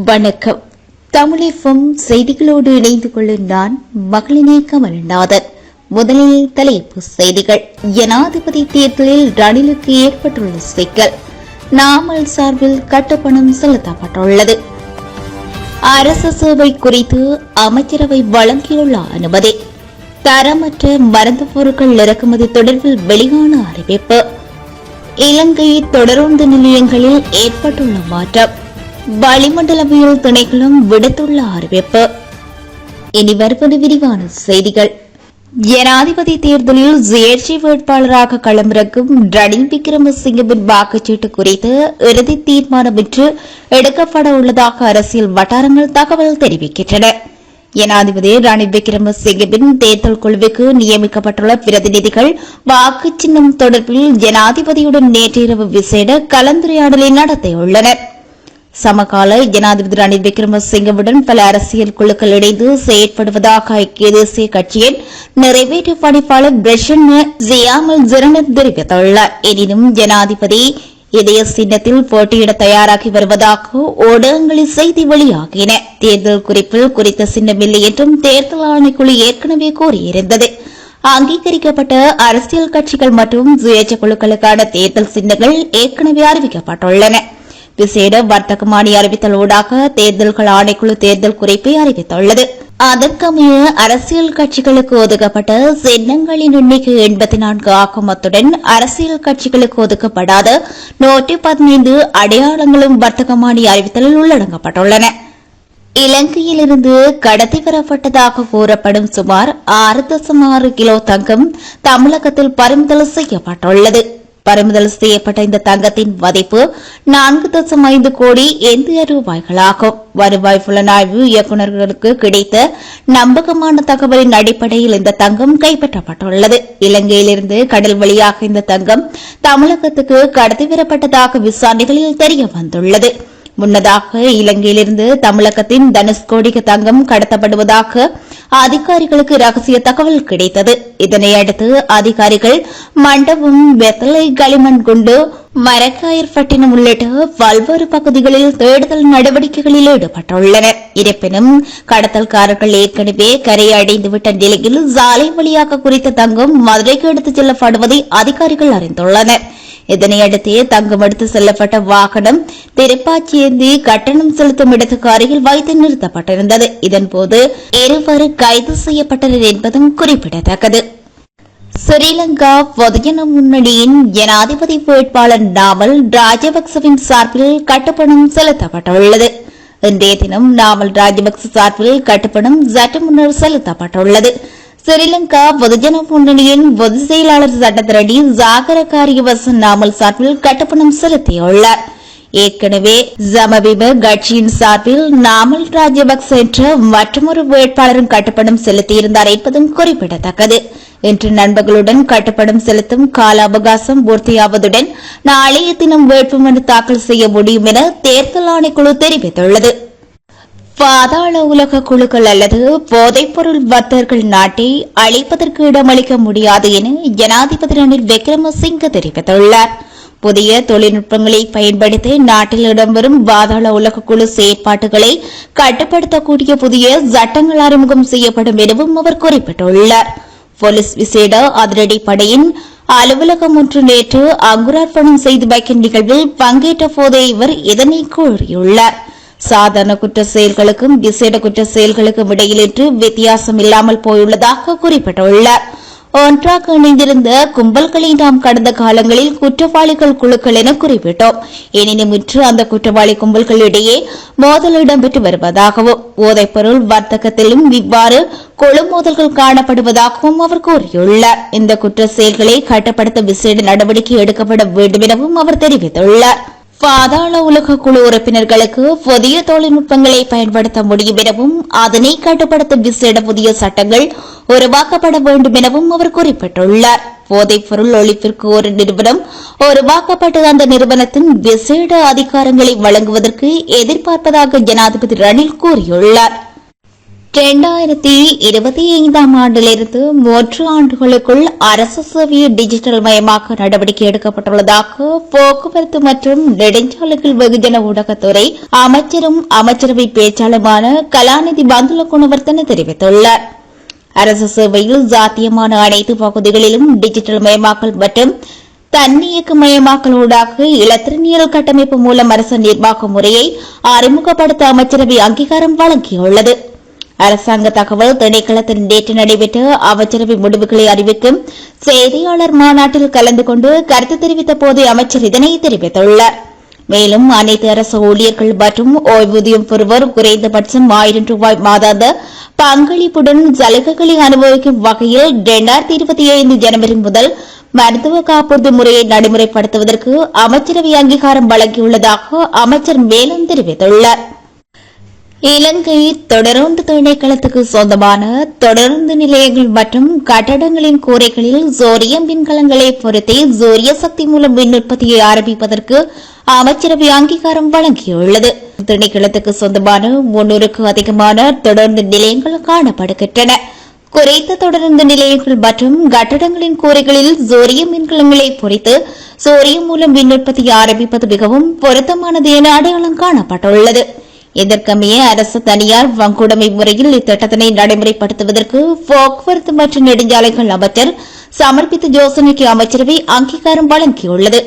வணக்கம். தமிழகம் செய்திகளோடு இணைந்து கொள்ளும் நான் மகளினே கமல்நாதன். முதலில் தலைப்பு செய்திகள். ஜனாதிபதி தேர்தலில் ரணிலுக்கு ஏற்பட்டுள்ள சிக்கல். நாமல் சார்பில் கட்டுப்பணம் செலுத்தப்பட்டுள்ளது. அரசு சேவை குறித்து அமைச்சரவை வழங்கியுள்ள அனுமதி. தரமற்ற மருந்து பொருட்கள் இறக்குமதி தொடர்பில் வெளியான அறிவிப்பு. இலங்கை தொடருந்து நிலையங்களில் ஏற்பட்டுள்ள மாற்றம். வளிமண்டலவியல் திணைக்களம் விடுத்துள்ள அறிவிப்பு. இனி வருவது விரிவான செய்திகள். ஜனாதிபதி தேர்தலில் சுயேட்சை வேட்பாளராக களமிறக்கும் ரணில் விக்ரமசிங்கவின் வாக்குச்சீட்டு குறித்து இறுதி தீர்மானம் இன்று எடுக்கப்பட உள்ளதாக அரசியல் வட்டாரங்கள் தகவல் தெரிவிக்கின்றன. ஜனாதிபதி ரணில் விக்ரமசிங்கவின் தேர்தல் குழுவுக்கு நியமிக்கப்பட்டுள்ள பிரதிநிதிகள் வாக்கு சின்னம் தொடர்பில் ஜனாதிபதியுடன் நேற்றிரவு விசேட கலந்துரையாடலை நடத்தியுள்ளனர். சமகால ஜனாதிபதி ரணில் விக்ரமசிங்கவுடன் பல அரசியல் குழுக்கள் இணைந்து செயற்படுவதாக ஐக்கிய தேசிய கட்சியின் நிறைவேற்று பணிப்பாளர் பிரசன்ன ஜியாமல் ஜிரணர் தெரிவித்துள்ளார். எனினும் ஜனாதிபதி இதய சின்னத்தில் போட்டியிட தயாராகி வருவதாக ஊடகங்களில் செய்தி வெளியாகின. தேர்தல் குறிப்பில் குறித்த சின்னமில்லை என்றும் தேர்தல் ஆணைக்குழு ஏற்கனவே கூறியிருந்தது. அங்கீகரிக்கப்பட்ட அரசியல் கட்சிகள் மற்றும் சுயேட்சை குழுக்களுக்கான தேர்தல் சின்னங்கள் ஏற்கனவே அறிவிக்கப்பட்டுள்ளன. விசேட வர்த்தகமானி அறிவித்தலூடாக தேர்தல்கள் ஆணைக்குழு தேர்தல் குறிப்பை அறிவித்துள்ளது. அதற்கமைய அரசியல் கட்சிகளுக்கு ஒதுக்கப்பட்ட சின்னங்களின் எண்ணிக்கை 84 ஆக்கமத்துடன் அரசியல் கட்சிகளுக்கு ஒதுக்கப்படாத 115 அடையாளங்களும் வர்த்தகமானி அறிவித்தலில் உள்ளடங்கப்பட்டுள்ளன. இலங்கையிலிருந்து கடத்தி வரப்பட்டதாக கூறப்படும் சுமார் 6.6 கிலோ தங்கம் தமிழகத்தில் பறிமுதல் செய்யப்பட்டுள்ளது. பறிமுதல் செய்யப்பட்ட இந்த தங்கத்தின் மதிப்பு 4.5 கோடி இந்திய ரூபாய்களாகும். வருவாய் புலனாய்வு இயக்குநர்களுக்கு கிடைத்த நம்பகமான தகவலின் அடிப்படையில் இந்த தங்கம் கைப்பற்றப்பட்டுள்ளது. இலங்கையிலிருந்து கடல் வழியாக இந்த தங்கம் தமிழகத்துக்கு கடத்தி வரப்பட்டதாக விசாரணைகளில் தெரிய வந்துள்ளது. முன்னதாக இலங்கையிலிருந்து தமிழகத்தின் தனுஷ்கோடிக்கு தங்கம் கடத்தப்படுவதாக அதிகாரிகளுக்கு ரகசிய தகவல் கிடைத்தது. இதனையடுத்து அதிகாரிகள் மண்டபம், வெத்தலை, களிமண் குண்டு, மரக்காயர்பட்டினம் உள்ளிட்ட பல்வேறு பகுதிகளில் தேடுதல் நடவடிக்கைகளில் ஈடுபட்டுள்ளனர். இருப்பினும் கடத்தல்காரர்கள் ஏற்கனவே கரையை அடைந்துவிட்ட நிலையில் சாலை வழியாக குறித்த தங்கம் மதுரைக்கு எடுத்துச் செல்லப்படுவதை அதிகாரிகள் அறிந்துள்ளனர். இதனையடுத்தே தங்கம் எடுத்து செல்லப்பட்ட வாகனம் திருப்பாச்சேந்தி கட்டணம் செலுத்தும் இடத்துக்கு அருகில் வைத்து நிறுத்தப்பட்டிருந்தது. இதன்போது இருவர் கைது செய்யப்பட்டனர் என்பதும் குறிப்பிடத்தக்கது. ஸ்ரீலங்கா பொதுஜன முன்னணியின் ஜனாதிபதி வேட்பாளர் நாமல் ராஜபக்சவின் சார்பில் கட்டுப்பணம் செலுத்தப்பட்டுள்ளது. இன்றைய தினம் நாமல் ராஜபக்ச சார்பில் கட்டுப்பணம் சற்று முன்னர் செலுத்தப்பட்டுள்ளது. ஸ்ரீலங்கா பொதுஜன முன்னணியின் பொதுச் செயலாளர் சட்டத்திரடி ஜாகர காரியவசன் நாமல் சார்பில் கட்டுப்பணம் செலுத்தியுள்ளார். ஏற்கனவே ஜமபிப கட்சியின் சார்பில் நாமல் ராஜபக்ச என்ற மற்றொரு வேட்பாளரும் கட்டுப்பணம் செலுத்தியிருந்தார் என்பதும் குறிப்பிடத்தக்கது. இன்று நண்பர்களுடன் கட்டுப்பணம் செலுத்தும் கால அவகாசம் பூர்த்தியாவதுடன் நாளைய தினம் வேட்புமனு தாக்கல் செய்ய முடியும் என தேர்தல் ஆணைக்குழு தெரிவித்துள்ளது. பாதாள உலக குழுக்கள் அல்லது போதைப்பொருள் வர்த்தகர்கள் நாட்டை அழிப்பதற்கு இடமளிக்க முடியாது என ஜனாதிபதி ரணில் விக்ரமசிங்க தெரிவித்துள்ளார். புதிய தொழில்நுட்பங்களை பயன்படுத்தி நாட்டில் இடம்பெறும் பாதாள உலக குழு செயற்பாட்டுகளை கட்டுப்படுத்தக்கூடிய புதிய சட்டங்கள் அறிமுகம் செய்யப்படும் எனவும் அவர் குறிப்பிட்டுள்ளார். போலீஸ் விசேட அதிரடிப்படையின் அலுவலகம் ஒன்று நேற்று அங்குரார்ப்பணம் செய்து வைக்கும் நிகழ்வில் பங்கேற்ற போதே இவர் இதனை கூறியுள்ளார். சாதாரண குற்ற செயல்களுக்கும் விசேட குற்ற செயல்களுக்கும் இடையில் இன்று வித்தியாசம் இல்லாமல் போயுள்ளதாக குறிப்பிட்டுள்ளார். ஒன்றாக இணைந்திருந்த கும்பல்களை நாம் கடந்த காலங்களில் குற்றவாளிகள் குழுக்கள் என குறிப்பிட்டோம். எனினும் இன்று அந்த குற்றவாளி கும்பல்களிடையே மோதல் இடம்பெற்று வருவதாகவும் போதைப்பொருள் வர்த்தகத்திலும் இவ்வாறு குழு மோதல்கள் காணப்படுவதாகவும் அவர் கூறியுள்ளார். இந்த குற்ற செயல்களை கட்டுப்படுத்த விசேட நடவடிக்கை எடுக்கப்பட வேண்டும் எனவும் அவர் தெரிவித்துள்ளார். பாதாள உலக குழு உறுப்பினர்களுக்கு புதிய தொழில்நுட்பங்களை பயன்படுத்த முடியும் எனவும் அதனை கட்டுப்படுத்தும் விசேட புதிய சட்டங்கள் உருவாக்கப்பட வேண்டும் எனவும் அவர் குறிப்பிட்டுள்ளார். போதைப்பொருள் ஒழிப்பிற்கு ஒரு நிறுவனம் உருவாக்கப்பட்டு அந்த நிறுவனத்தின் விசேட அதிகாரங்களை வழங்குவதற்கு எதிர்பார்ப்பதாக ஜனாதிபதி ரணில் கூறியுள்ளார். 2025ஆம் ஆண்டிலிருந்து 3 ஆண்டுகளுக்குள் அரசு சேவையை டிஜிட்டல் மயமாக்க நடவடிக்கை எடுக்கப்பட்டுள்ளதாக போக்குவரத்து மற்றும் நெடுஞ்சாலைகள் வெகுஜன ஊடகத்துறை அமைச்சரும் அமைச்சரவை பேச்சாளருமான கலாநிதி பந்துல குணவர்த்தன தெரிவித்துள்ளார். அரசு சேவையில் சாத்தியமான அனைத்து பகுதிகளிலும் டிஜிட்டல் மயமாக்கல் மற்றும் தன்னியக்க மயமாக்கலூடாக இலத்திரனியல் கட்டமைப்பு மூலம் அரசு நிர்வாக முறையை அறிமுகப்படுத்த அமைச்சரவை அங்கீகாரம் வழங்கியுள்ளது. அரசாங்க தகவல் திணைக்களத்தில் நேற்று நடைபெற்ற அமைச்சரவை முடிவுகளை அறிவிக்கும் செய்தியாளர் மாநாட்டில் கலந்து கொண்டு கருத்து தெரிவித்த போது அமைச்சர் இதனை தெரிவித்துள்ளார். மேலும் அனைத்து அரசு ஊழியர்கள் மற்றும் ஓய்வூதியம் பெறுவோர் குறைந்தபட்சம் 1000 ரூபாய் மாதாந்த பங்களிப்புடன் சலுகைகளை அனுபவிக்கும் வகையில் 2025 ஜனவரி முதல் மருத்துவ காப்புறுதி முறையை நடைமுறைப்படுத்துவதற்கு அமைச்சரவை அங்கீகாரம் வழங்கியுள்ளதாக அமைச்சர் மேலும் தெரிவித்துள்ளார். இலங்கை தொடருந்து திணைக்களத்துக்கு சொந்தமான தொடருந்து நிலையங்கள் மற்றும் கட்டடங்களின் கூரைகளில் சோரியம் மின்கலங்களை பொருத்தி சூரிய சக்தி மூலம் மின் உற்பத்தியை ஆரம்பிப்பதற்கு அமைச்சரவை அங்கீகாரம் வழங்கியுள்ளது. திணைக்களத்துக்கு சொந்தமான 300க்கு அதிகமான தொடருந்து நிலையங்கள் காணப்படுகின்றன. குறைந்த தொடருந்து நிலையங்கள் மற்றும் கட்டடங்களின் கூரைகளில் சூரிய மின்கலங்களை பொறித்து சூரியம் மூலம் மின் உற்பத்தியை ஆரம்பிப்பது மிகவும் பொருத்தமானது என அடையாளம் காணப்பட்டுள்ளது. இதற்கமைய அரசு தனியார் வங்குடைமை முறையில் இத்திட்டத்தினை நடைமுறைப்படுத்துவதற்கு போக்குவரத்து மற்றும் நெடுஞ்சாலைகள் அமைச்சர் சமர்ப்பித்த யோசனைக்கு அமைச்சரவை அங்கீகாரம் வழங்கியுள்ளது.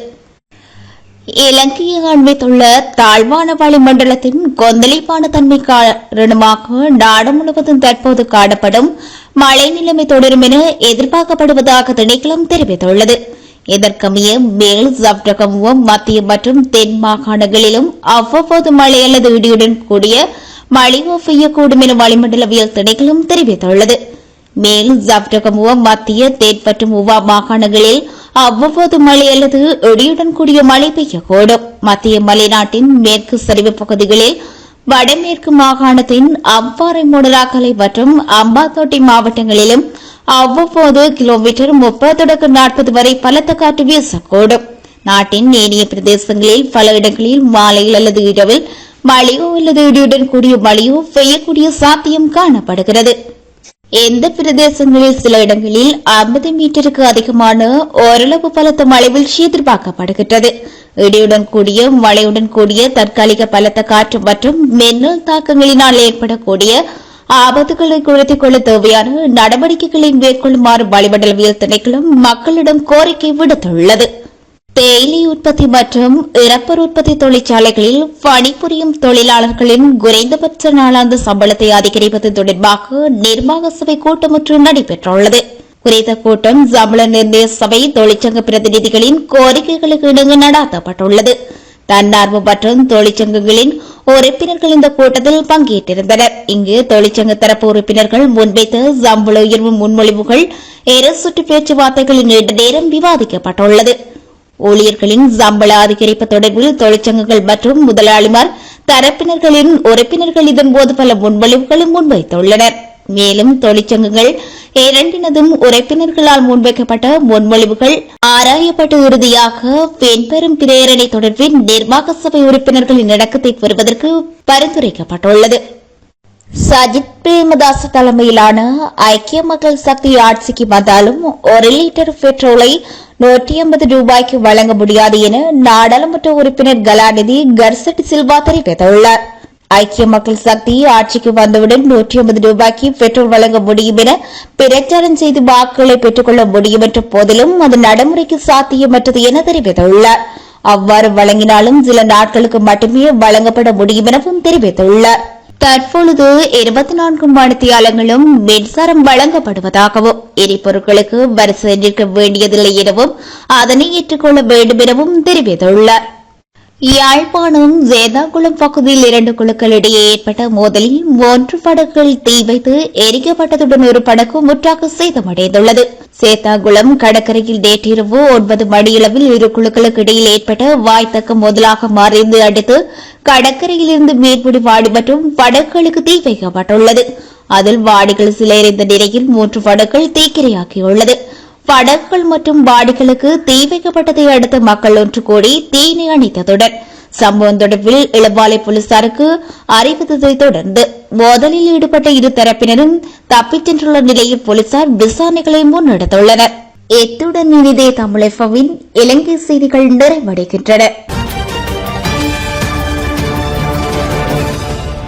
இலங்கையை அண்மித்துள்ள தாழ்வான வளிமண்டலத்தின் கொந்தளிப்பான தன்மை காரணமாக நாடு முழுவதும் தற்போது காணப்படும் மழை நிலைமை தொடரும் என எதிர்பார்க்கப்படுவதாக திணைக்களம் தெரிவித்துள்ளது. இதற்கமைய மேல் சப்ரகமும் மத்திய மற்றும் தென் மாகாணங்களிலும் அவ்வப்போது மழை அல்லது இடியுடன் கூடிய மழை பெய்யக்கூடும் என வளிமண்டலவியல் திணைக்களம் தெரிவித்துள்ளது. மேல் சப்ரகமும் மத்திய தென் மற்றும் உவா மாகாணங்களில் அவ்வப்போது மழை அல்லது இடியுடன் கூடிய மழை பெய்யக்கூடும். மத்திய மலைநாட்டின் மேற்கு சரிவு பகுதிகளில் வடமேற்கு மாகாணத்தின் அம்பாறை மூடராக்கலை மற்றும் அம்பாத்தோட்டை மாவட்டங்களிலும் அவ்வப்போது கிலோமீட்டர் 30-40 வரை பலத்த காற்று வீசக்கூடும். நாட்டின் ஏனைய பிரதேசங்களில் பல இடங்களில் மாலையில் அல்லது இரவில் மழையோ அல்லது இடியுடன் கூடிய மழையோ பெய்யக்கூடிய சாத்தியம் காணப்படுகிறது. எந்த பிரதேசங்களில் சில இடங்களில் 50 மீட்டருக்கு அதிகமான ஓரளவு பலத்த மழை வீழ்ச்சி எதிர்பார்க்கப்படுகிறது. இடியுடன் கூடிய மழையுடன் கூடிய தற்காலிக பலத்த காற்று மற்றும் மின்னல் தாக்கங்களினால் ஏற்படக்கூடிய ஆபத்துகளை குறைத்துக் கொள்ள தேவையான நடவடிக்கைகளை மேற்கொள்ளுமாறு வளிமண்டலவியல் திணைக்களம் மக்களிடம் கோரிக்கை விடுத்துள்ளது. தேயிலை உற்பத்தி மற்றும் இறப்பர் உற்பத்தி தொழிற்சாலைகளில் பணிபுரியும் தொழிலாளர்களின் குறைந்தபட்ச நாளாந்த சம்பளத்தை அதிகரிப்பது தொடர்பாக நிர்வாக சபை கூட்டம் ஒன்று நடைபெற்றுள்ளது. குறித்த கூட்டம் சம்பள நிர்ணய சபை தொழிற்சங்க பிரதிநிதிகளின் கோரிக்கைகளுக்கு இணங்க நடாத்தப்பட்டுள்ளது. தன்னார்வ மற்றும் தொழிற்சங்கங்களின் உறுப்பினர்கள் இந்த கூட்டத்தில் பங்கேற்றிருந்தனர். இங்கு தொழிற்சங்க தரப்பு உறுப்பினர்கள் முன்வைத்த சம்பள உயர்வு முன்மொழிவுகள் இரு சுற்று பேச்சுவார்த்தைகளின் நீண்ட நேரம் விவாதிக்கப்பட்டுள்ளது. ஊழியர்களின் சம்பள அதிகரிப்பு தொடர்பில் தொழிற்சங்கங்கள் மற்றும் முதலாளிமார் தரப்பினர்களின் உறுப்பினர்கள் இதன்போது பல முன்மொழிவுகளை முன்வைத்துள்ளனர். மேலும் தொழிற்சங்கங்கள் இரண்டினதும் உறுப்பினர்களால் முன்வைக்கப்பட்ட முன்மொழிவுகள் ஆராயப்பட்டு இறுதியாக பின்வரும் பிரேரணை தொடர்பில் நிர்வாக சபை உறுப்பினர்களின் இணக்கத்தை பெறுவதற்கு பரிந்துரைக்கப்பட்டுள்ளது. சஜித் பிரேமதாச தலைமையிலான ஐக்கிய மக்கள் சக்தி ஆட்சிக்கு வந்தாலும் 1 லிட்டர் பெட்ரோலை 150 ரூபாய்க்கு வழங்க முடியாது என நாடாளுமன்ற உறுப்பினர் கலாநிதி கர்சட் சில்வா தெரிவித்துள்ளார். ஐக்கிய மக்கள் சக்தி ஆட்சிக்கு வந்தவுடன் 150 ரூபாய்க்கு பெட்ரோல் வழங்க முடியும் என பிரச்சாரம் செய்து வாக்குகளை பெற்றுக் கொள்ள முடியும் என்ற போதிலும் அது நடைமுறைக்கு சாத்தியமற்றது என தெரிவித்துள்ளார். அவ்வாறு வழங்கினாலும் சில நாட்களுக்கு மட்டுமே வழங்கப்பட முடியும் எனவும் தெரிவித்துள்ளார். தற்பொழுது 24 மணித்தியாலங்களும் மின்சாரம் வழங்கப்படுவதாகவும் எரிபொருட்களுக்கு வரிசை நிற்க வேண்டியதில்லை எனவும் அதனை ஏற்றுக்கொள்ள வேண்டும் எனவும் தெரிவித்துள்ளார். யாழ்ப்பாணம் சேதாகுளம் பகுதியில் 2 குழுக்களிடையே ஏற்பட்ட மோதலில் 3 படகுகள் தீ வைத்து எரிக்கப்பட்டதுடன் ஒரு படகு முற்றாக சேதமடைந்துள்ளது. சேத்தாகுளம் கடற்கரையில் நேற்றிரவு 9 மணியளவில் இரு குழுக்களுக்கு இடையில் ஏற்பட்ட வாய்த்தக்க மோதலாக மாறியது அடுத்து கடற்கரையிலிருந்து மீன்பிடி வாடி மற்றும் படகுகளுக்கு தீ வைக்கப்பட்டுள்ளது. அதில் வாடிகள் சில எரிந்த நிலையில் 3 படகுகள் தீக்கிரையாக்கியுள்ளது. படகுகள் மற்றும் வாடிகளுக்கு தீ வைக்கப்பட்டதை அடுத்து மக்கள் ஒன்று கூடி தீயினை அணைத்ததுடன் சம்பவம் தொடர்பில் இளவாலை போலீசாருக்கு அறிவித்ததை தொடர்ந்து மோதலில் ஈடுபட்ட இரு தரப்பினரும் தப்பிச் சென்றுள்ள நிலையில் போலீசார் விசாரணைகளை முன்னெடுத்துள்ளனர். இத்துடன் இனிதே தமிழ் FM-இன் இலங்கை செய்திகள் நிறைவடைகின்றன.